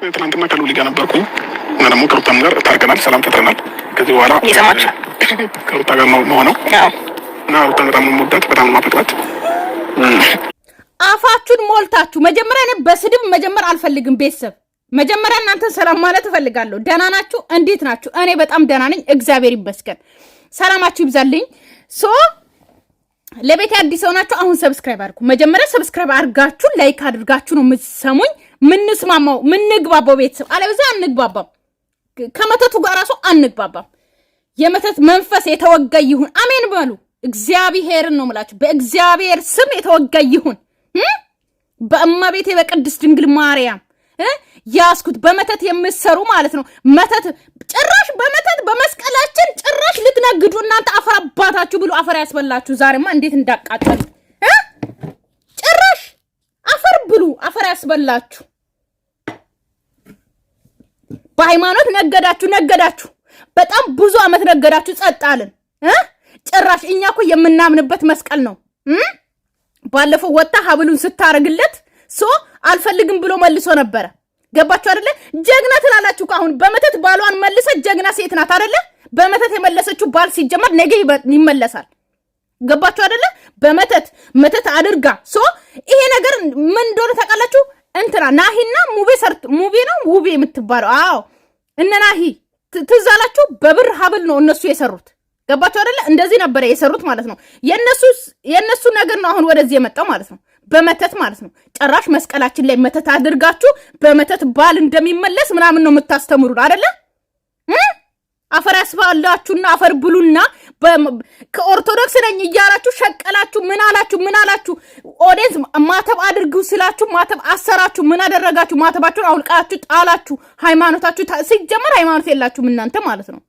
ትናንትና ከሉሊ ጋር ነበርኩ እና ደግሞ ከሩታም ጋር ታርቀናል፣ ሰላም ፈጥረናል። ከዚህ በኋላ እየሰማችሁ ከሩታ ጋር ነው ሆነው እና ሩታን በጣም ነው የምወዳት፣ በጣም ነው የማፈቅራት። አፋችሁን ሞልታችሁ መጀመሪያ እኔ በስድብ መጀመር አልፈልግም። ቤተሰብ መጀመሪያ እናንተን ሰላም ማለት እፈልጋለሁ። ደህና ናችሁ? እንዴት ናችሁ? እኔ በጣም ደህና ነኝ፣ እግዚአብሔር ይመስገን። ሰላማችሁ ይብዛልኝ። ለቤት አዲስ ሆናችሁ አሁን ሰብስክራይብ አድርጉ። መጀመሪያ ሰብስክራይብ አድርጋችሁ ላይክ አድርጋችሁ ነው የምትሰሙኝ። ምንስማማው ምንግባባው ቤተሰብ አለበዛ አንግባባም። ከመተቱ ጋር ራሱ አንግባባም። የመተት መንፈስ የተወጋ ይሁን። አሜን በሉ። እግዚአብሔርን ነው የምላችሁ። በእግዚአብሔር ስም የተወጋ ይሁን። በእመቤቴ በቅድስት ድንግል ማርያም ያስኩት በመተት የምትሰሩ ማለት ነው። መተት ጭራሽ በመተት በመስቀላችን ጭራሽ ልትነግዱ እናንተ አፈር አባታችሁ ብሎ አፈር ያስበላችሁ። ዛሬማ እንዴት እንዳቃጠሉ ጭራሽ አፈር ብሉ አፈር ያስበላችሁ። በሃይማኖት ነገዳችሁ በጣም ብዙ አመት ነገዳችሁ፣ ጸጥ አልን። ጭራሽ እኛ እኮ የምናምንበት መስቀል ነው። ባለፈው ወጣ ሀብሉን ስታረግለት አልፈልግም ብሎ መልሶ ነበረ። ገባችሁ አይደለ? ጀግና ትላላችሁ። አሁን በመተት ባሏን መልሰ ጀግና ሴት ናት አይደለ? በመተት የመለሰችው ባል ሲጀመር ነገ ይመለሳል። ገባችሁ አይደለ? በመተት አድርጋ ይሄ ነገር ምን እንደሆነ ታውቃላችሁ? እንትና ናሂና ሙቤ ነው ውቤ የምትባለው። አዎ እነ ናሂ ትዛላችሁ። በብር ሀብል ነው እነሱ የሰሩት። ገባችሁ አይደለ? እንደዚህ ነበር የሰሩት ማለት ነው። የነሱ ነገር ነው አሁን ወደዚህ የመጣው ማለት ነው። በመተት ማለት ነው። ጭራሽ መስቀላችን ላይ መተት አድርጋችሁ በመተት ባል እንደሚመለስ ምናምን ነው የምታስተምሩን አይደለ? አፈር ያስባላችሁና አፈር ብሉና ከኦርቶዶክስ ነኝ እያላችሁ ሸቀላችሁ። ምን አላችሁ? ኦዲየንስ ማተብ አድርጉ ስላችሁ ማተብ አሰራችሁ። ምን አደረጋችሁ? ማተባችሁን አውልቃችሁ ጣላችሁ። ሃይማኖታችሁ ሲጀመር ሃይማኖት የላችሁም እናንተ ማለት ነው።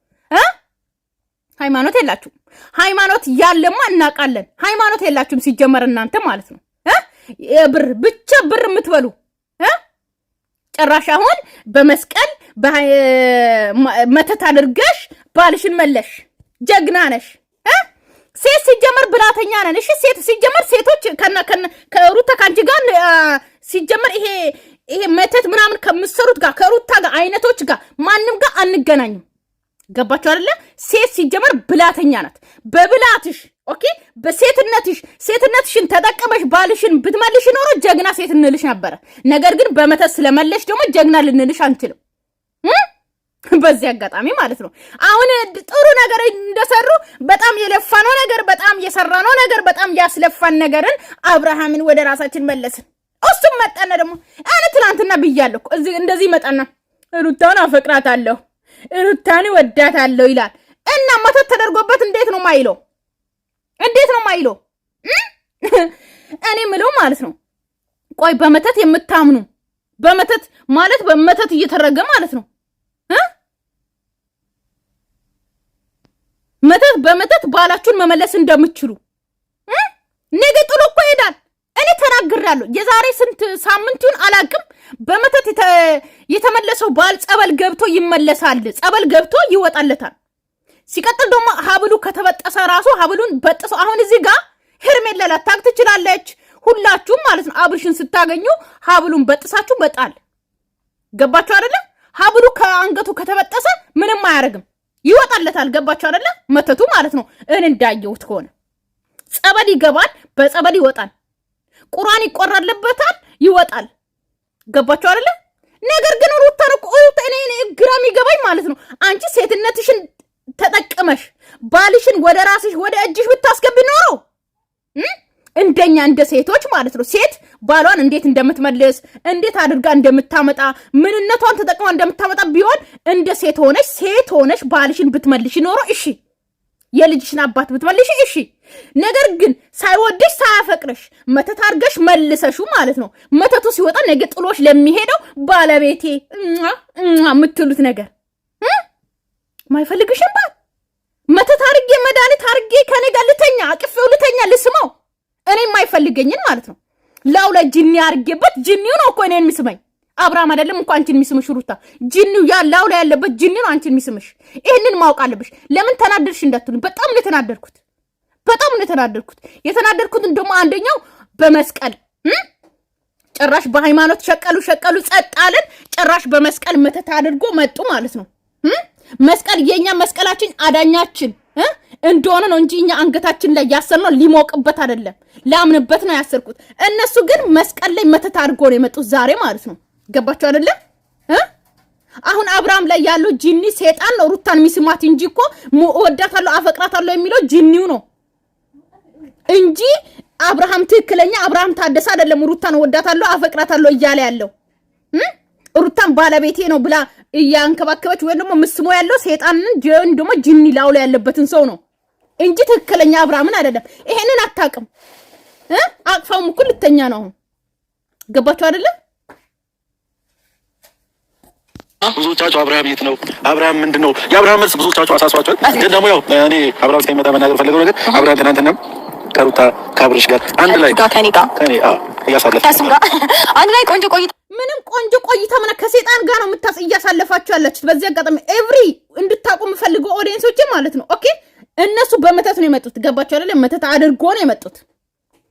ሃይማኖት የላችሁም። ሃይማኖት ያለማ እናውቃለን። ሃይማኖት የላችሁም ሲጀመር እናንተ ማለት ነው። ብር ብቻ ብር የምትበሉ ጭራሽ አሁን በመስቀል መተት አድርገሽ ባልሽን መለሽ። ጀግና ነሽ። ሴት ሲጀመር ብላተኛ ነን። እሺ ሴት ሲጀመር ሴቶች ከሩታ ካንቺ ጋር ሲጀመር ይሄ መተት ምናምን ከምትሰሩት ጋር ከሩታ ጋር አይነቶች ጋር ማንም ጋር አንገናኝም። ገባችሁ አይደለ? ሴት ሲጀመር ብላተኛ ናት። በብላትሽ ኦኬ፣ ሴትነትሽን ተጠቀመሽ ባልሽን ብትመልሽ ኖሮ ጀግና ሴት እንልሽ ነበረ። ነገር ግን በመተት ስለመለሽ ደግሞ ጀግና ልንልሽ አንችልም። በዚህ አጋጣሚ ማለት ነው አሁን ጥሩ ነገር እንደሰሩ በጣም የለፋነው ነገር በጣም የሰራነው ነገር በጣም ያስለፋን ነገርን አብርሃምን ወደ ራሳችን መለስን። እሱም መጣና ደግሞ እኔ ትናንትና ብያለሁ እንደዚህ መጣና ሩታን አፈቅራታለሁ ሩታን ወዳታለሁ ይላል እና መተት ተደርጎበት እንዴት ነው ማይለው? እኔ ምለው ማለት ነው ቆይ በመተት የምታምኑ በመተት ማለት በመተት እየተረገ ማለት ነው በመተት ባላችሁን መመለስ እንደምትችሉ ነገ ጥሎ እኮ ይሄዳል። እኔ ተናግራለሁ። የዛሬ ስንት ሳምንቱን አላቅም። በመተት የተመለሰው ባል ጸበል ገብቶ ይመለሳል። ጸበል ገብቶ ይወጣለታል። ሲቀጥል ደግሞ ሀብሉ ከተበጠሰ ራሱ ሀብሉን በጥሶ አሁን እዚህ ጋር ሄርሜላ ላታቅ ትችላለች። ሁላችሁም ማለት ነው አብርሽን ስታገኙ ሀብሉን በጥሳችሁ መጣል። ገባችሁ አይደለ? ሀብሉ ከአንገቱ ከተበጠሰ ምንም አያረግም፣ ይወጣለታል። ገባችሁ አይደለ? መተቱ ማለት ነው። እንዳየሁት ከሆነ ጸበል ይገባል፣ በጸበል ይወጣል። ቁርአን ይቆራልበታል፣ ይወጣል። ገባችሁ አይደለ? ነገር ግን ሩታ እኔ ግራም ይገባኝ ማለት ነው አንቺ ሴትነትሽን ተጠቅመሽ ባልሽን ወደ ራስሽ ወደ እጅሽ ብታስገቢ ኖሮ እንደኛ እንደ ሴቶች ማለት ነው ሴት ባሏን እንዴት እንደምትመልስ እንዴት አድርጋ እንደምታመጣ ምንነቷን ተጠቅማ እንደምታመጣ ቢሆን እንደ ሴት ሆነሽ ባልሽን ብትመልሽ ኖሮ እሺ፣ የልጅሽን አባት ብትመልሽ እሺ። ነገር ግን ሳይወድሽ ሳያፈቅርሽ መተት አድርገሽ መልሰሹ ማለት ነው መተቱ ሲወጣ ነገ ጥሎሽ ለሚሄደው ባለቤቴ የምትሉት ነገር ማይፈልግሽም ባል መተት አድርጌ መድኃኒት አድርጌ ከኔ ጋር ልተኛ አቅፌው ልተኛ ልስመው እኔ የማይፈልገኝን ማለት ነው ላው ላይ ጂኒ አድርጌበት ጂኒው ነው እኮ እኔን የሚስመኝ። አብርሃም አይደለም እንኳን አንቺን የሚስምሽ ሩታ ጂኒው ያ ላው ላይ ያለበት ጂኒ ነው አንቺን የሚስምሽ። ይሄንን ማወቅ አለብሽ። ለምን ተናደርሽ እንዳትሉኝ። በጣም ነው የተናደርኩት። የተናደርኩት እንደውም አንደኛው በመስቀል ጭራሽ በሃይማኖት ሸቀሉ ጸጣልን። ጭራሽ በመስቀል መተት አድርጎ መጡ ማለት ነው። መስቀል የኛ መስቀላችን አዳኛችን እንደሆነ ነው እንጂ እኛ አንገታችን ላይ ያሰርነው ሊሞቅበት አይደለም፣ ላምንበት ነው ያሰርኩት። እነሱ ግን መስቀል ላይ መተት አድርጎ ነው የመጡት ዛሬ ማለት ነው። ገባችሁ አይደለ? አሁን አብርሃም ላይ ያለው ጂኒ ሰይጣን ነው ሩታን ሚስማት እንጂ እኮ ወዳታለሁ አፈቅራታለሁ የሚለው ጂኒው ነው እንጂ አብርሃም ትክክለኛ አብርሃም ታደሰ አይደለም። ሩታን ወዳታለሁ አፈቅራታለሁ እያለ ያለው ሩታን ባለቤቴ ነው ብላ እያንከባከበች ወይ ደግሞ ምስሞ ያለው ሰይጣንን ደግሞ ጂኒ ላውላ ያለበትን ሰው ነው እንጂ ትክክለኛ አብርሃምን አይደለም። ይሄንን አታውቅም። አቅፋውም እኮ ልተኛ ነው። ገባችሁ አይደለ? ብዙዎቻችሁ አብርሃም የት ነው አብርሃም ምንድነው የአብርሃም መልስ ብዙዎቻችሁ አሳስባችኋል። ግን ደግሞ ያው እኔ አብርሃም እስከሚመጣ መናገር ፈልገው ነገር አብርሃም ትናንትና ከሩታ ካብርሽ ጋር አንድ ላይ ከኔ እያሳለፈ አንድ ላይ ቆንጆ ቆይታ ምንም ቆንጆ ቆይታ ምን ከሰይጣን ጋር ነው እያሳለፋችሁ ያላችሁት። በዚህ አጋጣሚ ኤቭሪ እንድታቁ የምፈልገው ኦዲየንሶች ማለት ነው። ኦኬ እነሱ በመተት ነው የመጡት። ገባችሁ አይደለ? መተት አድርጎ ነው የመጡት።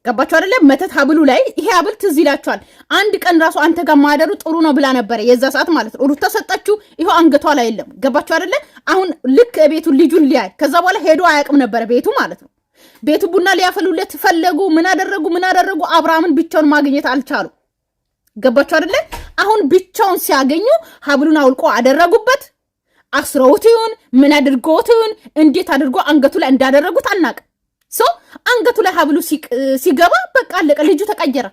ገባችሁ አይደለ? መተት ሀብሉ ላይ ይሄ ሀብል ትዝ ይላችኋል። አንድ ቀን ራሱ አንተ ጋር ማደሩ ጥሩ ነው ብላ ነበረ የዛ ሰዓት ማለት ነው። ሩታ ሰጣችሁ፣ ይሄው አንገቷ ላይ የለም። ገባችሁ አይደለ? አሁን ልክ ቤቱ ልጁን ሊያይ ከዛ በኋላ ሄዶ አያውቅም ነበረ ቤቱ ማለት ነው። ቤቱ ቡና ሊያፈሉለት ፈለጉ። ምን አደረጉ? አብርሃምን ብቻውን ማግኘት አልቻሉ። ገባችሁ አይደለ? አሁን ብቻውን ሲያገኙ ሀብሉን አውልቆ አደረጉበት። አስረውት ይሁን ምን አድርጎት ይሁን እንዴት አድርጎ አንገቱ ላይ እንዳደረጉት አናውቅም። ሶ አንገቱ ላይ ሀብሉ ሲገባ በቃ አለቀ። ልጁ ተቀየረ።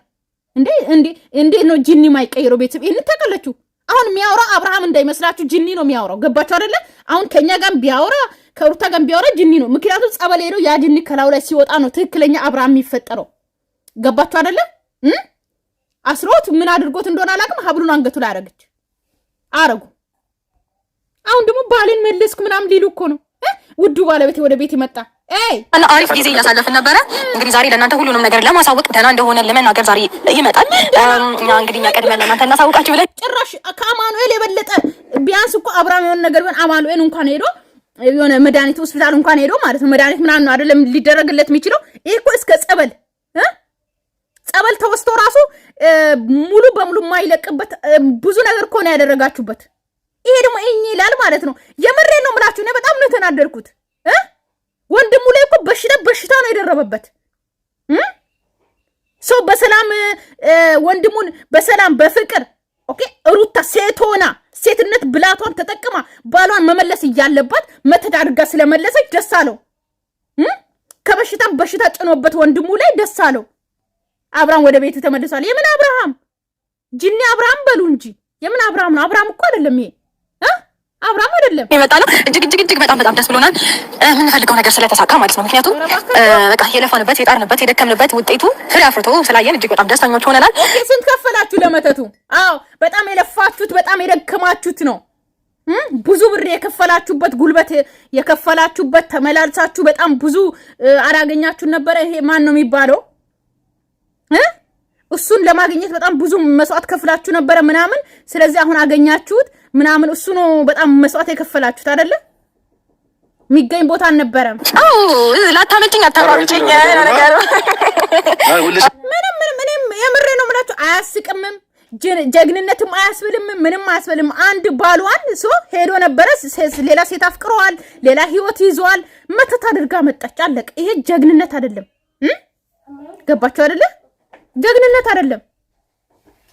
እንዴ ነው ጂኒ ማይቀይረው? ቤተሰብ ይሄን ታውቃላችሁ። አሁን የሚያወራ አብርሃም እንዳይመስላችሁ ጂኒ ነው የሚያወራው። ገባችሁ አይደለ? አሁን ከኛ ጋር ቢያወራ ከሩታ ጋር ቢያወራ ጂኒ ነው። ምክንያቱም ጸበል ሄዶ ያ ጂኒ ከላው ላይ ሲወጣ ነው ትክክለኛ አብርሃም የሚፈጠረው። ገባችሁ አይደለ? አስሮት ምን አድርጎት እንደሆነ አላውቅም። ሀብሉን አንገቱ ላይ አረጉ። አሁን ደግሞ ባሌን መለስኩ ምናምን ሊሉ እኮ ነው። ውዱ ባለቤቴ ወደ ቤት ይመጣ እና አሪፍ ጊዜ እያሳለፍን ነበረ። እንግዲህ ዛሬ ለእናንተ ሁሉንም ነገር ለማሳወቅ ደህና እንደሆነ ለመናገር ዛሬ ይመጣል። እንግዲህ እኛ ቀድመን ለእናንተ እናሳውቃችሁ ብለን ጭራሽ ከአማኑኤል የበለጠ ቢያንስ እኮ አብርሃም የሆነ ነገር ቢሆን አማኑኤል እንኳን ሄዶ የሆነ መድኃኒት ሆስፒታል እንኳን ሄዶ ማለት ነው መድኃኒት ምናምን ነው አይደለም ሊደረግለት የሚችለው። ይሄ እኮ እስከ ጸበል ተወስቶ ራሱ ሙሉ በሙሉ የማይለቅበት ብዙ ነገር እኮ ነው ያደረጋችሁበት። ይሄ ደግሞ ይላል ማለት ነው። የምሬን ነው የምላችሁ። እኔ በጣም ነው የተናደድኩት። ወንድሙ ላይ እኮ በሽታ ነው የደረበበት። ሰው በሰላም ወንድሙን በሰላም በፍቅር ኦኬ ሩታ ሴትነት ብላቷን ተጠቅማ ባሏን መመለስ እያለባት መተት አድርጋ ስለመለሰች ደስ አለው። ከበሽታም በሽታ ጭኖበት ወንድሙ ላይ ደስ አለው። አብርሃም ወደ ቤቱ ተመልሷል። የምን አብርሃም ጂኒ አብርሃም በሉ እንጂ የምን አብርሃም ነው? አብርሃም እኮ አይደለም ይሄ አብርሃም አይደለም ይመጣ ነው። እጅግ በጣም ደስ ብሎናል። የምንፈልገው ነገር ስለተሳካ ማለት ነው። ምክንያቱም በቃ የለፋንበት የጣርንበት የደከምንበት ውጤቱ ፍሬ አፍርቶ ስላየን እጅግ በጣም ደስተኞች ሆነናል። ኦኬ ስንት ከፈላችሁ ለመተቱ? አዎ በጣም የለፋችሁት በጣም የደከማችሁት ነው። ብዙ ብር የከፈላችሁበት ጉልበት የከፈላችሁበት ተመላልሳችሁ በጣም ብዙ አላገኛችሁ ነበረ። ይሄ ማን ነው የሚባለው? እሱን ለማግኘት በጣም ብዙ መስዋዕት ከፍላችሁ ነበረ ምናምን። ስለዚህ አሁን አገኛችሁት ምናምን። እሱ ነው በጣም መስዋዕት የከፈላችሁት አይደለ? የሚገኝ ቦታ አልነበረም። አዎ ላታመጭኝ አታማጭኝ ነገር ምንም የምሬ ነው የምላችሁ። አያስቅምም፣ ጀግንነትም አያስብልም፣ ምንም አያስብልም። አንድ ባሏን ሄዶ ነበረ፣ ሌላ ሴት አፍቅረዋል፣ ሌላ ህይወት ይዟል። መተት አድርጋ መጣች፣ አለቀ። ይሄ ጀግንነት አይደለም። ገባችሁ አይደለ? ጀግንነት አይደለም።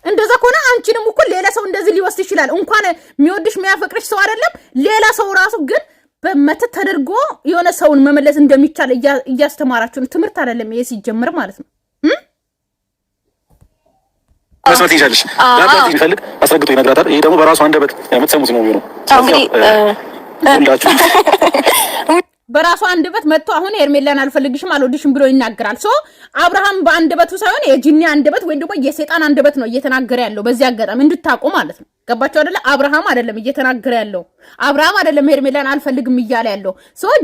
እንደዛ ከሆነ አንቺንም እኮ ሌላ ሰው እንደዚህ ሊወስድ ይችላል። እንኳን የሚወድሽ የሚያፈቅርሽ ሰው አይደለም ሌላ ሰው ራሱ ግን በመተት ተደርጎ የሆነ ሰውን መመለስ እንደሚቻል እያስተማራችሁ ነው። ትምህርት አይደለም ይሄ ሲጀምር ማለት ነው። መስማት ይችላልሽ ለአባት ይፈልግ አስረግጦ ይነግራታል። ይሄ ደግሞ በራሱ አንደበት የምትሰሙት ነው የሚሆነው። ሁላችሁ በራሱ አንደበት መጥቶ አሁን ሄርሜላን አልፈልግሽም አልወድሽም ብሎ ይናገራል። አብርሃም በአንደበቱ ሳይሆን የጂኒ አንደበት ወይ ደግሞ የሰይጣን አንደበት ነው እየተናገረ ያለው። በዚህ አጋጣሚ እንድታቁ ማለት ነው። ገባችሁ አይደለ? አብርሃም አይደለም እየተናገረ ያለው። አብርሃም አይደለም ሄርሜላን አልፈልግም እያለ ያለው።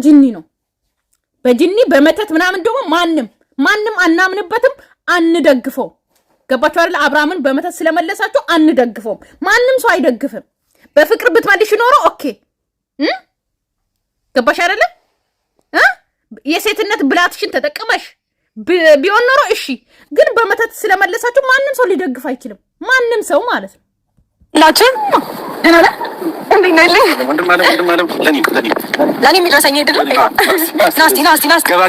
ጂኒ ነው። በጂኒ በመተት ምናምን ደግሞ ማንም አናምንበትም፣ አንደግፈው። ገባችሁ አይደለ? አብርሃምን በመተት ስለመለሳችሁ አንደግፈውም። ማንም ሰው አይደግፍም። በፍቅር ብትመልሽ ኖሮ ኦኬ ገባሽ አይደለ? የሴትነት ብላትሽን ተጠቅመሽ ቢሆን ኖሮ እሺ። ግን በመተት ስለመለሳችሁ ማንም ሰው ሊደግፍ አይችልም። ማንም ሰው ማለት ነው። ላችሁ ደናላ እንዴ ለኔ የሚደርሰኝ አይደለም። ናስቲ ገባ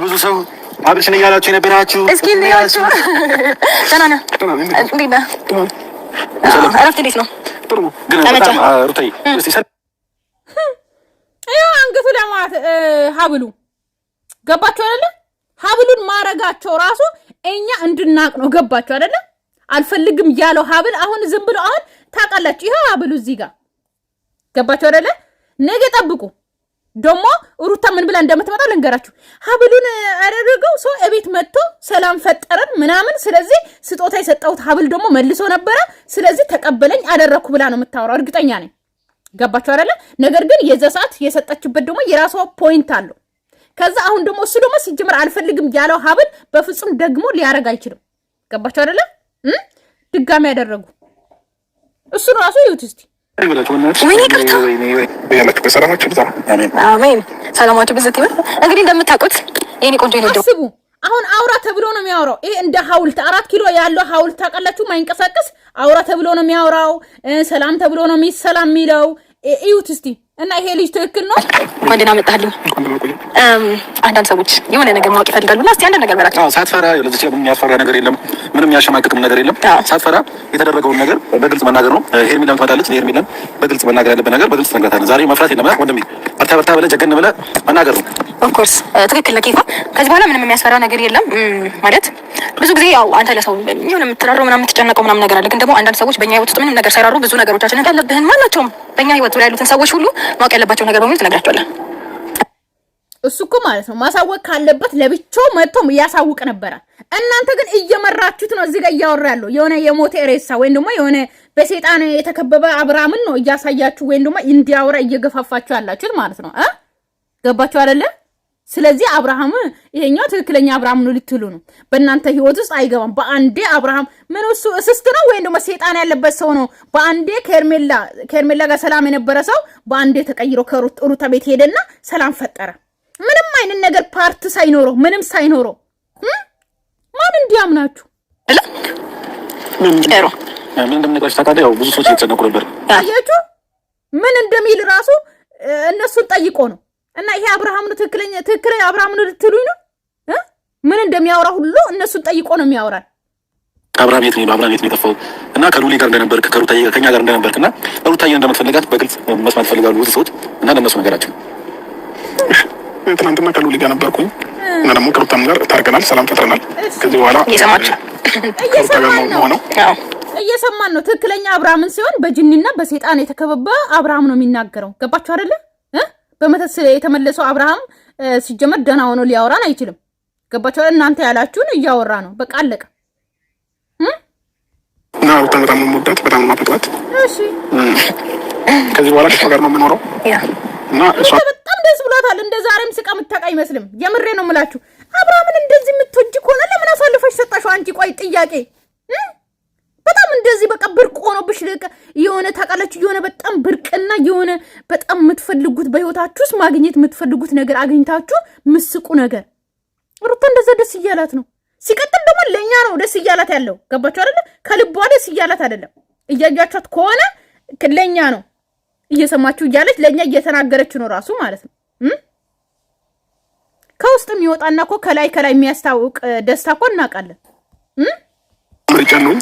ብዙ ሰው አብርሽን እያላችሁ የነበራችሁ እስኪ እንያችሁ ደናና እንዴ አረፍት እንዴት ነው? ጥሩ ግን በጣም ሩታዬ እስቲ አንገቱ ለማት ሀብሉ ገባችሁ አይደለ? ሀብሉን ማረጋቸው ራሱ እኛ እንድናቅ ነው። ገባችሁ አይደለ? አልፈልግም ያለው ሀብል አሁን ዝም ብሎ አሁን ታውቃላችሁ። ይሄ ሀብሉ እዚህ ጋር ገባችሁ አይደለ? ነገ ጠብቁ ደግሞ ሩታ ምን ብላ እንደምትመጣ ልንገራችሁ። ሀብሉን አደረገው ሰው እቤት መጥቶ ሰላም ፈጠረን ምናምን። ስለዚህ ስጦታ የሰጠሁት ሀብል ደግሞ መልሶ ነበረ። ስለዚህ ተቀበለኝ አደረኩ ብላ ነው የምታወራው። እርግጠኛ ነኝ። ገባችሁ አይደለ? ነገር ግን የዛ ሰዓት የሰጠችበት ደግሞ የራሷ ፖይንት አለው። ከዛ አሁን ደግሞ እሱ ደግሞ ሲጀምር አልፈልግም ያለው ሀብል በፍጹም ደግሞ ሊያረግ አይችልም። ገባችሁ አይደለ? ድጋሚ ያደረጉ እሱ ራሱ ይሁት እስቲ ወይኔ ቅርታ አሜን። ሰላማችሁ ብዝት ይበል። እንግዲህ እንደምታውቁት የኔ ቆንጆ ነው። አስቡ አሁን አውራ ተብሎ ነው የሚያወራው። ይሄ እንደ ሐውልት 4 ኪሎ ያለው ሐውልት ታውቃላችሁ፣ ማይንቀሳቀስ አውራ ተብሎ ነው የሚያወራው። ሰላም ተብሎ ነው የሚሰላም የሚለው። እዩት እስቲ እና ይሄ ልጅ ትክክል ነው። ወንድና መጣልኝ። አንዳንድ ሰዎች የሆነ ነገር ማወቅ ይፈልጋሉና እስቲ አንድ ነገር በላቸው። ሳትፈራ ለዚህ ምንም የሚያስፈራ ነገር የለም። ምንም የሚያሸማቅቅም ነገር የለም። ሳትፈራ የተደረገውን ነገር በግልጽ መናገር ነው። ሄርሜላም ትመጣለች። ሄርሜላም በግልጽ መናገር ያለበት ነገር በግልጽ ትነግራታለህ። ዛሬ መፍራት የለም ወንድሜ። በርታ ብለህ ጀገን ብለህ መናገር ነው። ኦፍ ኮርስ ትክክል ነህ ኬፋ። ከዚህ በኋላ ምንም የሚያስፈራ ነገር የለም። ማለት ብዙ ጊዜ ያው አንተ ለሰው የሆነ የምትራራው ምናምን የምትጨነቀው ምናምን ነገር አለ። ግን ደግሞ አንዳንድ ሰዎች በእኛ ህይወት ውስጥ ምንም ነገር ሳይራሩ ብዙ ነገሮቻችንን ያለብህን ማናቸውም በእኛ ህይወት ላይ ያሉትን ሰዎች ሁሉ ማወቅ ያለባቸው ነገር በሙሉ ትነግራቸዋለህ። እሱ እኮ ማለት ነው ማሳወቅ ካለበት ለብቻው መጥቶም ያሳውቅ ነበረ። እናንተ ግን እየመራችሁት ነው። እዚህ ጋር እያወራ ያለው የሆነ የሞተ ሬሳ ወይም ደግሞ የሆነ በሰይጣን የተከበበ አብርሃምን ነው እያሳያችሁ ወይም ደግሞ እንዲያወራ እየገፋፋችሁ ያላችሁት ማለት ነው። ገባችሁ አይደለ? ስለዚህ አብርሃም ይሄኛው ትክክለኛ አብርሃም ነው ልትሉ ነው። በእናንተ ህይወት ውስጥ አይገባም። በአንዴ አብርሃም ምን እሱ እስስት ነው ወይም ደግሞ ሰይጣን ያለበት ሰው ነው። በአንዴ ከርሜላ ጋር ሰላም የነበረ ሰው በአንዴ ተቀይሮ ከሩታ ቤት ሄደና ሰላም ፈጠረ። ምንም አይነት ነገር ፓርት ሳይኖረው ምንም ሳይኖረው ማን እንዲያምናችሁ ምን እንደምነግራችሁ ታውቃለህ? ያው ብዙ ሰዎች እየተጨነቁ ነበር። አያችሁ ምን እንደሚል ራሱ እነሱን ጠይቆ ነው። እና ይሄ አብርሃም ነው ትክክለኛ አብርሃም ነው ልትሉኝ ነው? ምን እንደሚያወራ ሁሉ እነሱን ጠይቆ ነው የሚያወራል። አብርሃም የት ነው? አብርሃም የት ነው የጠፋው? እና ከሉሊ ጋር እንደነበርክ ከሩታዬ ከኛ ጋር እንደነበርክና ሩታዬ እንደምትፈልጋት በግልጽ መስማት ፈልጋሉ ብዙ ሰዎች እና ለነሱ ነገራቸው። ትናንትና ከሉሊ ጋር ነበርኩኝ እና ደግሞ ከሩታም ጋር ታርቀናል፣ ሰላም ፈጥረናል። ከዚህ በኋላ እየሰማን ነው። ትክክለኛ አብርሃምን ሲሆን በጅኒና በሰይጣን የተከበበ አብርሃም ነው የሚናገረው። ገባችሁ አይደለ? በመተት የተመለሰው አብርሃም ሲጀመር ደህና ሆኖ ሊያወራን አይችልም። ገባችሁ? እናንተ ያላችሁን እያወራ ነው። በቃ አለቀ። እና ሩታ በጣም ነው የምወዳት፣ በጣም ነው የማፈቅራት። እሺ ከዚህ በኋላ ከሷ ጋር ነው የምኖረው እና እሷ በጣም ደስ ብሏታል። እንደ ዛሬም ስቃ የምታውቅ አይመስልም። የምሬ ነው የምላችሁ። አብርሃምን እንደዚህ የምትወጂ ከሆነ ለምን አሳልፈሽ ሰጣሽው? አንቺ ቆይ ጥያቄ በጣም እንደዚህ በቃ ብርቅ ሆኖብሽ የሆነ ታውቃላችሁ፣ የሆነ በጣም ብርቅና የሆነ በጣም የምትፈልጉት በህይወታችሁ ውስጥ ማግኘት የምትፈልጉት ነገር አግኝታችሁ ምስቁ ነገር ሩታ እንደዛ ደስ እያላት ነው። ሲቀጥል ደግሞ ለእኛ ነው ደስ እያላት ያለው። ገባችሁ አይደለ? ከልቧ ደስ እያላት አይደለም። እያያቻት ከሆነ ለእኛ ነው እየሰማችሁ እያለች ለእኛ እየተናገረች ነው ራሱ ማለት ነው። ከውስጥ የሚወጣና እኮ ከላይ የሚያስታውቅ ደስታ እኮ እናውቃለን። ምርጫ ነው።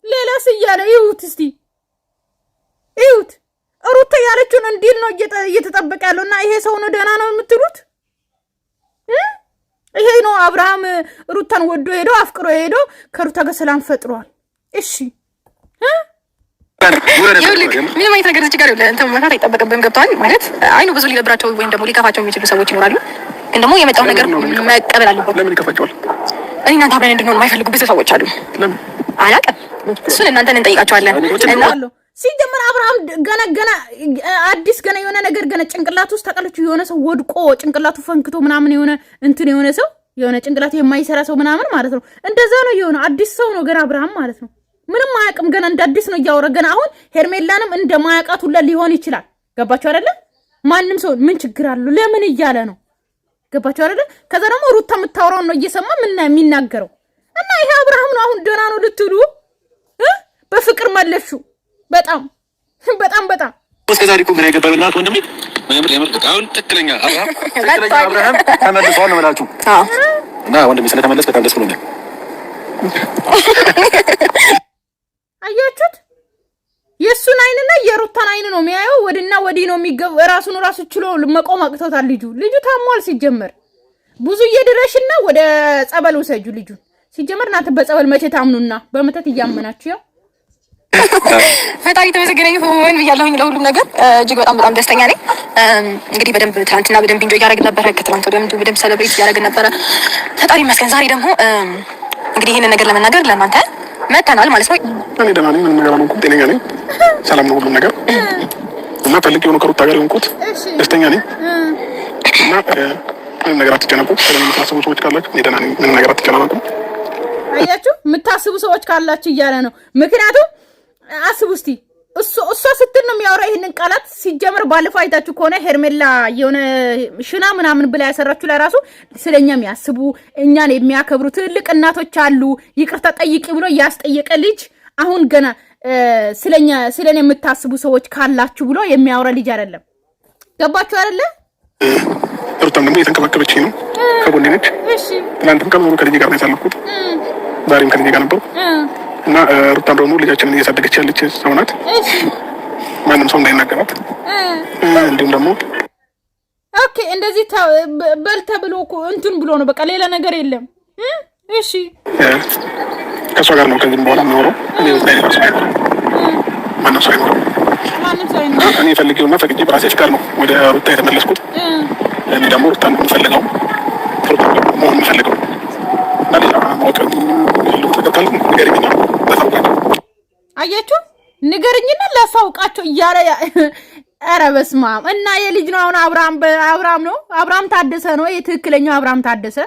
ሌላስ እያለ ይሁት እስቲ ይሁት ሩታ ያለችውን እንዲል ነው እየተጠበቀ ያለው። እና ይሄ ሰው ነው ደህና ነው የምትሉት? ይሄ ነው አብርሃም ሩታን ወዶ ሄዶ አፍቅሮ ሄዶ ከሩታ ጋር ሰላም ፈጥሯል። እሺ ምንም አይነት ነገር እዚህ ጋር እንትን መፍራት አይጠበቅብህም። ገብቶሃል ማለት አይኑ ብዙ ሊደብራቸው ወይም ደግሞ ሊከፋቸው የሚችሉ ሰዎች ይኖራሉ። ግን ደግሞ የመጣው ነገር መቀበል አለበት። ለምን ይከፋቸዋል? እኔ እናንተ አብረን እንድንሆን የማይፈልጉ ብዙ ሰዎች አሉ። አላውቅም፣ እሱን እናንተን እንጠይቃቸዋለን። እና ሲጀመር አብርሃም ገና አዲስ የሆነ ነገር ጭንቅላቱ ውስጥ ታውቃለች። የሆነ ሰው ወድቆ ጭንቅላቱ ፈንክቶ ምናምን የሆነ እንትን የሆነ ሰው የሆነ ጭንቅላቱ የማይሰራ ሰው ምናምን ማለት ነው። እንደዛ ነው የሆነ አዲስ ሰው ነው ገና አብርሃም ማለት ነው። ምንም አያውቅም ገና እንደ አዲስ ነው እያወራ ገና። አሁን ሄርሜላንም እንደማያውቃት ሁላ ሊሆን ይችላል። ገባችሁ አይደለ? ማንም ሰው ምን ችግር አለው ለምን እያለ ነው። ገባችሁ አይደለ? ከዛ ደግሞ ሩታ የምታወራውን ነው እየሰማ ምን የሚናገረው እና ይሄ አብርሃም ነው አሁን ደህና ነው ልትሉ በፍቅር መለሹ። በጣም በጣም በጣም እስከ ዛሬ እኮ ግራ የገባኝ እናት ወንድሜ አሁን ትክክለኛ አብርሃም ተመልሷል ነው የምላችሁ። እና ወንድሜ ስለተመለስ በጣም ደስ ብሎኛል። አያችሁት? የሱን አይንና የሩታን አይን ነው የሚያየው። ወድና ወዲህ ነው የሚገብ ራሱን ራሱ ችሎ መቆም አቅቶታል። ልጁ ታሟል። ሲጀመር ብዙ እየድረሽና ወደ ጸበል ወሰጁ ልጁ። ሲጀመር እናንተ በጸበል መቼ ታምኑና በመተት እያመናችሁ ያው ፈጣሪ ተመሰገነ ይሁን ብያለሁኝ ለሁሉም ነገር። እጅግ በጣም በጣም ደስተኛ ነኝ። እንግዲህ በደንብ ትናንትና በደንብ ኢንጆይ እያደረግን ነበረ። ከትናንት ወዲያ በደንብ ሰለብሬት እያደረግን ነበረ። ፈጣሪ ይመስገን። ዛሬ ደግሞ እንግዲህ ይሄንን ነገር ለመናገር ለእናንተ መተናል ማለት ነው። እኔ ደህና ነኝ። ምንም ነገር አልሆንኩም። ጤነኛ ነኝ። ሰላም ነው ሁሉም ነገር እና ፈልጌ የሆነ ከሩታ ጋር የሆንኩት ደስተኛ ነኝ እና ምንም ነገር አትጨነቁ። ስለምታስቡ ሰዎች ካላችሁ እኔ ደህና ነኝ። ምንም ነገር አትጨናነቁ። አያችሁ የምታስቡ ሰዎች ካላችሁ እያለ ነው። ምክንያቱም አስቡ እስቲ እሷ ስትል ነው የሚያወራ ይሄንን ቃላት። ሲጀምር ባለፈው አይታችሁ ከሆነ ሄርሜላ የሆነ ሽና ምናምን ብላ ያሰራችሁ ላይ ራሱ ስለኛ የሚያስቡ እኛን የሚያከብሩ ትልቅ እናቶች አሉ። ይቅርታ ጠይቂ ብሎ ያስጠየቀ ልጅ አሁን ገና ስለኛ የምታስቡ ሰዎች ካላችሁ ብሎ የሚያወራ ልጅ አይደለም። ገባችሁ አይደለ? ሩታም ደግሞ እየተንከባከበችኝ ነው። ከጎኔ ነች። እሺ ትናንትም ቀን ሙሉ ከልጄ ጋር ነው ያሳለፍኩት። ዛሬም ከልጄ ጋር ነበርኩ እና ሩታም ደግሞ ልጃችንን እያሳደገች ያለች ሰው ናት። ማንም ሰው እንዳይናገራት እንዲሁም ደግሞ ኦኬ እንደዚህ በልተ ብሎ እንትን ብሎ ነው በቃ ሌላ ነገር የለም። እሺ ከሷ ጋር ነው ከዚህም በኋላ የምኖረው። እኔ ወጣይ ራስ አይኖርም። ማንም ሰው አይኖርም። እኔ ፈልጌውና ፈቅጄ በራሴ ፍቃድ ነው ወደ ሩታ የተመለስኩት። እኔ ደግሞ ሩታ ነው የምፈልገው መሆን የምፈልገው እና ሌላ ማወቅ ያለው ተከታል ንገረኝና ላሳውቃቸው። አያችሁ ንገረኝና ላሳውቃቸው እያለ ኧረ በስመ አብ። እና የልጅ ነው አሁን አብርሃም ነው አብርሃም ታደሰ ነው የትክክለኛው አብርሃም ታደሰ።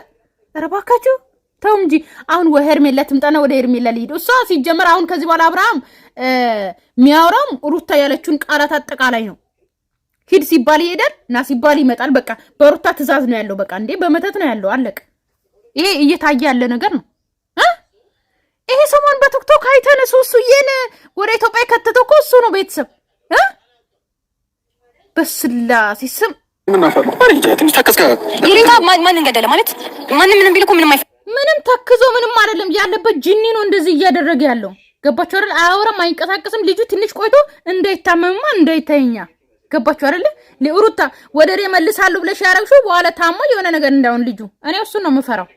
ኧረ እባካችሁ ተው እንጂ አሁን ሄርሜላ ትምጣና ወደ ሄርሜላ ልሂድ። እሷ ሲጀመር አሁን ከዚህ በኋላ አብርሃም ሚያወራም ሩታ ያለችውን ቃላት አጠቃላይ ነው። ሂድ ሲባል ይሄዳል እና ሲባል ይመጣል። በቃ በሩታ ትእዛዝ ነው ያለው። በቃ እንዴ በመተት ነው ያለው። አለቅ። ይሄ እየታየ ያለ ነገር ነው። ይሄ ሰሞን በቲክቶክ አይተን ሱሱዬን ወደ ኢትዮጵያ ከተተው እኮ እሱ ነው ቤተሰብ በስላሴ ስም ማንን ገደለ ማለት ማንም ምንም ቢልኩ ምንም ተክዞ ምንም አይደለም ያለበት ጂኒ ነው እንደዚህ እያደረገ ያለው። ገባችሁ አይደል? አያወራም፣ አይንቀሳቀስም። ልጁ ትንሽ ቆይቶ እንዳይታመምማ እንዳይተኛ። ገባችሁ አይደል? ለሩታ ወደሬ መልሳለሁ ብለሽ ያረግሽው በኋላ ታማ የሆነ ነገር እንዳውን ልጁ እኔ እሱን ነው የምፈራው።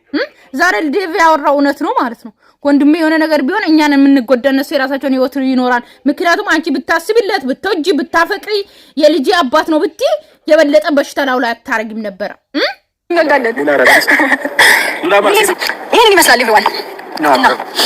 ዛሬ ዴቭ ያወራው እውነት ነው ማለት ነው። ወንድሜ የሆነ ነገር ቢሆን እኛን የምንጎዳ እነሱ የራሳቸውን ህይወት ይኖራል። ምክንያቱም አንቺ ብታስቢለት ብትወጂ ብታፈቅሪ የልጅ አባት ነው ብትይ የበለጠ በሽታ ላው ላይ አታረጊም ነበር። ይሄን ይመስላል ይሆናል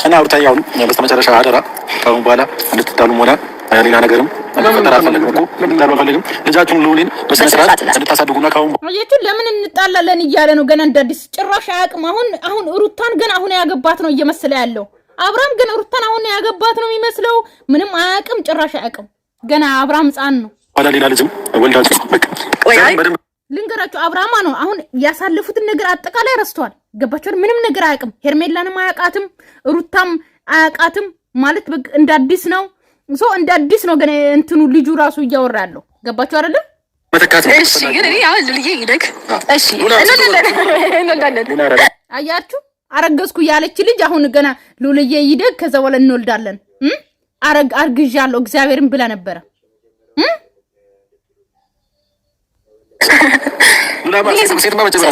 እና ሩታዬ በስተመጨረሻ አደራ ካሁን በኋላ እንድትጣሉም ሆነ ሌላ ነገርም ለምን አልፈልግም። ልጃችሁን ልውሊን በስነ ስርዓት እንድታሳድጉና ካሁን አያችሁ ለምን እንጣላለን እያለ ነው ገና እንዳዲስ ጭራሽ አያውቅም። አሁን ሩታን ገና አሁን ያገባት ነው እየመሰለ ያለው። አብርሃም ግን ሩታን አሁን ያገባት ነው የሚመስለው። ምንም አያውቅም፣ ጭራሽ አያውቅም። ገና አብርሃም ሕፃን ነው። ወላ ሌላ ልጅም ወልዳችሁ ልንገራችሁ አብርሃማ ነው አሁን ያሳለፉትን ነገር አጠቃላይ ረስቷል። ገባችሁ? ምንም ነገር አያውቅም። ሄርሜላንም አያውቃትም፣ ሩታም አያውቃትም። ማለት እንደ አዲስ ነው እንደ አዲስ ነው ገና እንትኑ ልጁ ራሱ እያወራ ያለው። ገባችሁ አይደለ? እሺ ግን እኔ አሁን ልጅ ይደግ እሺ አያችሁ አረገዝኩ ያለች ልጅ አሁን ገና ሉልዬ ይደግ ከዛ በኋላ እንወልዳለን አርግዣለሁ እግዚአብሔርን ብላ ነበረ።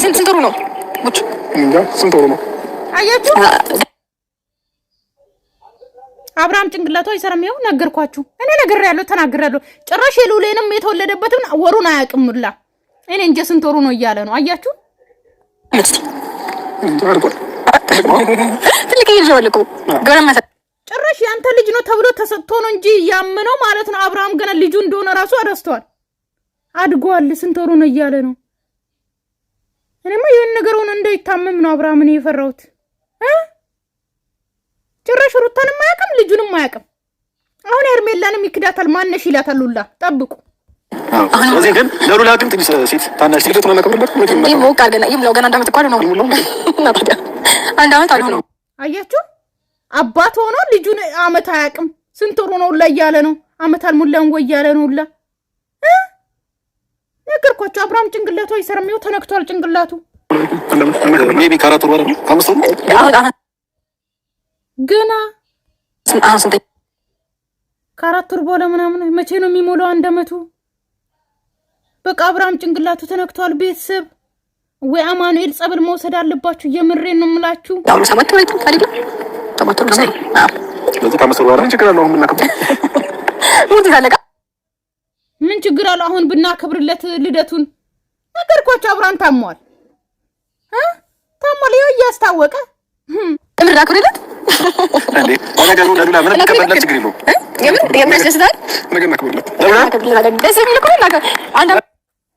ስንት ወሩ ነው? ስንት ወሩ ነው? አያችሁ አብርሃም ጭንቅላቱ አይሰራም። ይኸው ነገርኳችሁ። እኔ ነግሬያለሁ፣ ተናግሬያለሁ። ጭራሽ የሉሌንም የተወለደበትን ወሩን አያውቅምላ። እኔ እንጃ ስንት ወሩ ነው እያለ ነው። አያችሁ ጭራሽ ያንተ ልጅ ነው ተብሎ ተሰጥቶ ነው እንጂ ያምነው ማለት ነው። አብርሃም ገና ልጁ እንደሆነ ራሱ አረስተዋል። አድጓል። ስንት ወሩ ነው እያለ ነው። እኔማ ይሄን ነገር ሆነ እንዳይታመም ነው አብርሃምን የፈራሁት። ጭራሽ ሩታንም አያውቅም ልጁንም አያውቅም። አሁን ሄርሜላንም ይክዳታል። ማነሽ ይላታል ሁላ። ጠብቁ ስለዚህ ግን ለሉላ ግን ትንሽ ሴት ታናሽ ሴት ነው ለከብርበት እንዴ ሞቅ አድርገና ይምለው ገና አንድ ዓመት እኮ ነው አንድ ዓመት አልሆነው። አያችሁ አባት ሆኖ ልጁን ዓመት አያውቅም። ስንት ወር ነው ላይ ያለ ነው ዓመት አልሞላም ወይ ያለ ነው ሁላ ነገርኳቸው። አብርሃም ጭንቅላቱ አይሰራም። ይኸው ተነክቷል ጭንቅላቱ። ሜቢ ከአራት ወር ነው ከአምስት ወር ገና ከአራት ወር በኋላ ምናምን መቼ ነው የሚሞላው? አንድ ዓመቱ። በቃ አብርሃም ጭንቅላቱ ተነክቷል። ቤተሰብ ወይ አማኑኤል ጸበል መውሰድ አለባችሁ። የምሬን ነው የምላችሁ። ያው ሰባት ወር አይተን ታዲያ ሰባት ወር ነው። ስለዚህ ከአምስት ወር በኋላ ችግር አለው። አሁን ብናከብር ምን ችግር አለው? አሁን ብናከብርለት ልደቱን። ነገርኳችሁ አብርሃም ታሟል ታሟል። ይኸው እያስታወቀ እምር አክብርለት እንዴ ነገሩ ለሉላ ምን ከበለለ ችግር የለውም። የሚያስደስታል ነገር እናከብርለት ደስ የሚል እኮ አንድ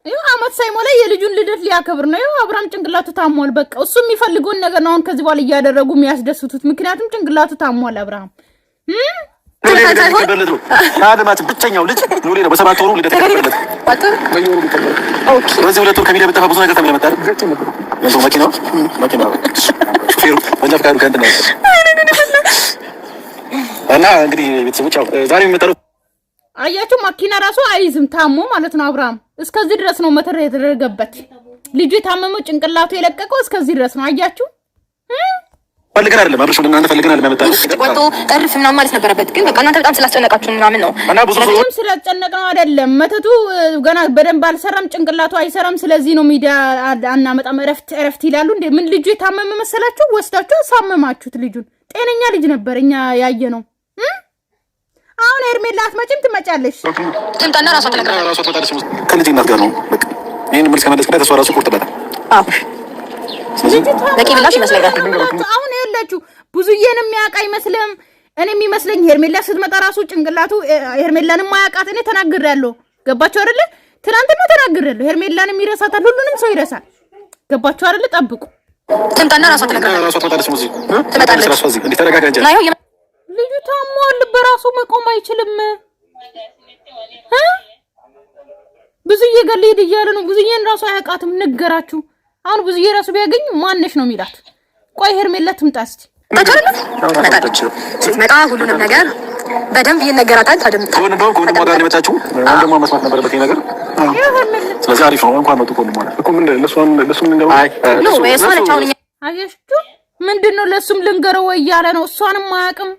ይኸው ዓመት ሳይሞላ የልጁን ልደት ሊያከብር ነው። ይኸው አብርሃም ጭንቅላቱ ታሟል። በቃ እሱ የሚፈልገውን ነገር ነው አሁን ከዚህ በኋላ እያደረጉ የሚያስደስቱት። ምክንያቱም ጭንቅላቱ ታሟል አብርሃም ከአለማት ብቸኛው ልጅ ሉሌ ነው። በሰባት ወሩ ልደት ተከፈለለት። በዚህ ሁለት ወር ከሚዲያ በጠፋ ብዙ ነገር ተብለ መጣ ነው መኪናው ሹፌሩ ወንጀል ፍቃዱ ከእንትን ነው እና እንግዲህ ቤተሰቦች ያው ዛሬ የሚመጣው አያችሁ መኪና ራሱ አይዝም ታሞ ማለት ነው። አብርሃም እስከዚህ ድረስ ነው መተር የተደረገበት። ልጁ የታመመው ጭንቅላቱ የለቀቀው እስከዚህ ድረስ ነው። አያችሁ ፈልገን አይደለም አብርሽ እናንተ ፈልገን አይደለም መጣው ወጥቶ እርፍ ምናምን ማለት ነበረበት። ግን በቃ እናንተ በጣም ስላስጨነቃችሁ ምናምን ነው እና ብዙ ሰዎች ስላስጨነቅነው አይደለም። መተቱ ገና በደንብ አልሰራም፣ ጭንቅላቱ አይሰራም። ስለዚህ ነው ሚዲያ አናመጣም እረፍት ይላሉ። እንዴ ምን ልጁ የታመመ መሰላችሁ? ወስዳችሁ አሳመማችሁት። ልጁን ጤነኛ ልጅ ነበር እኛ ያየ ነው። አሁን ሄርሜላ አትመጭም? ትመጫለሽ። ትምጣና ራሷ ተነግራ ራሷ ተመጣጣች ከልጅ እናት ጋር ነው በቃ ይሄን መልስ ከመለስ ከታ ተስፋ ራሱ ቁርጥበታ ለቂ ብላሽ ይመስላል። አሁን ይኸውላችሁ ብዙዬን የሚያውቅ አይመስልም። እኔ የሚመስለኝ ሄርሜላ ስትመጣ ራሱ ጭንቅላቱ ሄርሜላንም ማያውቃት እኔ ተናግሬያለሁ። ገባችሁ አይደለ? ትናንትና ተናግሬያለሁ። ሄርሜላንም ይረሳታል፣ ሁሉንም ሰው ይረሳል። ገባችሁ አይደለ? ጠብቁ። ትምጣና ራሷ ተነግራ ራሷ ተመጣጣች ሙዚ ትመጣለች። ራሷ እዚህ እንዴ ተረጋጋ እንጂ ልጁ ታሟል፣ በራሱ መቆም አይችልም። ብዙዬ ጋር ልሂድ እያለ ነው። ብዙዬን ራሱ አያውቃትም። ነገራችሁ አሁን ብዙዬ ራሱ ቢያገኝ ማንሽ ነው የሚላት። ቆይ ሄርሜላ ትምጣ እስቲ። ስትመጣ ሁሉንም ነገር በደንብ ይነገራታል። ታደምጣ እንደው ከወንድሟ ጋር የመጣችው ወንድሟ መስማት ነበረበት ይሄ ነገር። ስለዚህ አሪፍ ነው እንኳን መጡ ከወንድሟ እኮ ምን ለሱም ልንገረው ነው እሷ ነች። አሁን አየሽቱ ምንድነው ለሱም ልንገረው እያለ ነው። እሷንም አያውቅም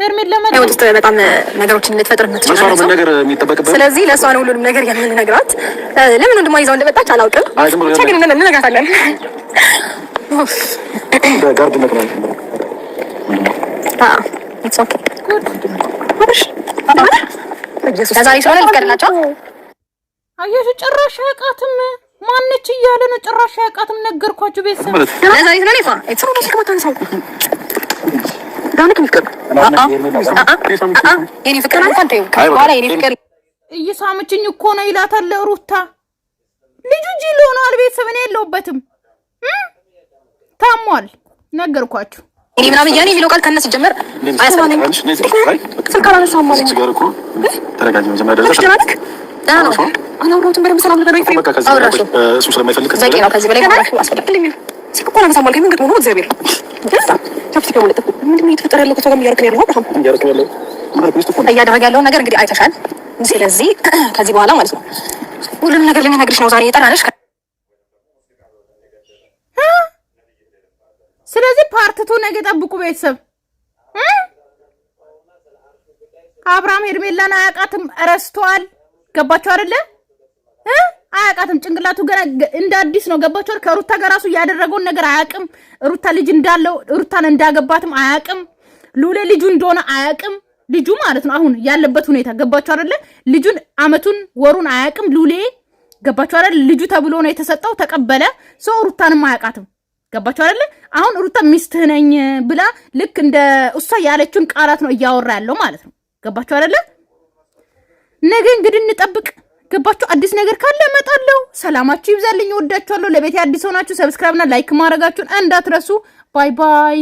ሄርሜላ ለምን ውስጥ በጣም ነገሮችን ልትፈጥር የምትችለው ነው ነገር የሚጠበቅበት። ስለዚህ ለእሷ ነው ሁሉንም ነገር የምንነግራት። ለምን ወንድሟ ይዛው እንደመጣች አላውቅም። ቸግር እንነግራታለን። ጋርድ ነበር ኢትስ ኦኬ ወርሽ ከዛሬ ስለሆነ ልትቀርላቸው አየሽ ጭራሽ አያውቃትም። ማነች እያለ ነው። ጭራሽ አያውቃትም። ነገርኳችሁ ቤተሰብ ለዛሬ ስለሆነ ይፋ ኢትስ ኦኬ ከመጣን ሰው ዳንክ ምትቀር የኔ ፍቅር አንተ በኋላ የኔ ፍቅር እየሳመችኝ እኮ ነው ይላታል ሩታ። ልጁ ጅል ሆኗል። ቤተሰብ እኔ የለሁበትም። ታሟል። ነገርኳችሁ። እኔ ምናምን ያኔ የሚለው ቃል ከነሱ ጀመር አያስማማኝም። ስልክ አላነሳም ማለት ነው። ተረጋጊ መጀመሪያ ደረሰ ነው አናውራውም በደምብ ሰላም ነበር ወይ አውራሽ እሱ ስለማይፈልግ ዘቂ ነው። ከዚህ በላይ ማለት አስፈልግልኝ ስልክ እኮ አላነሳም ማለት ምን ገጥሞ ነው? እግዚአብሔር ቻፕስቲክ ነው ለጥቁ ምንድን ነው የተፈጠረ ያለው? ከሰው ጋር እያደረክ ያለው እያደረገ ያለውን ነገር እንግዲህ አይተሻል። ስለዚህ ከዚህ በኋላ ማለት ነው ሁሉንም ነገር ልንነግርሽ ነው ዛሬ የጠራንሽ። ስለዚህ ፓርትቱ ነገ ጠብቁ ቤተሰብ። አብርሃም ሄርሜላን አያውቃትም፣ ረስቷል። ገባችሁ አይደለ? አያውቃትም። ጭንቅላቱ ገና እንደ አዲስ ነው። ገባችሁ? ከሩታ ጋር ራሱ ያደረገውን ነገር አያውቅም። ሩታ ልጅ እንዳለው ሩታን እንዳገባትም አያውቅም። ሉሌ ልጁ እንደሆነ አያውቅም። ልጁ ማለት ነው አሁን ያለበት ሁኔታ ገባችሁ አይደለ? ልጁን አመቱን ወሩን አያውቅም ሉሌ። ገባችሁ አይደለ? ልጁ ተብሎ ነው የተሰጠው፣ ተቀበለ። ሰው ሩታንም አያውቃትም። ገባችሁ አይደለ? አሁን ሩታ ሚስትህ ነኝ ብላ ልክ እንደ እሷ ያለችውን ቃላት ነው እያወራ ያለው ማለት ነው። ገባችሁ አይደለ? ነገ እንግዲህ እንጠብቅ። ገባችሁ? አዲስ ነገር ካለ እመጣለሁ። ሰላማችሁ ይብዛልኝ። ወዳችኋለሁ። ለቤቴ አዲስ ሆናችሁ ሰብስክራይብ እና ላይክ ማድረጋችሁን እንዳትረሱ። ባይ ባይ።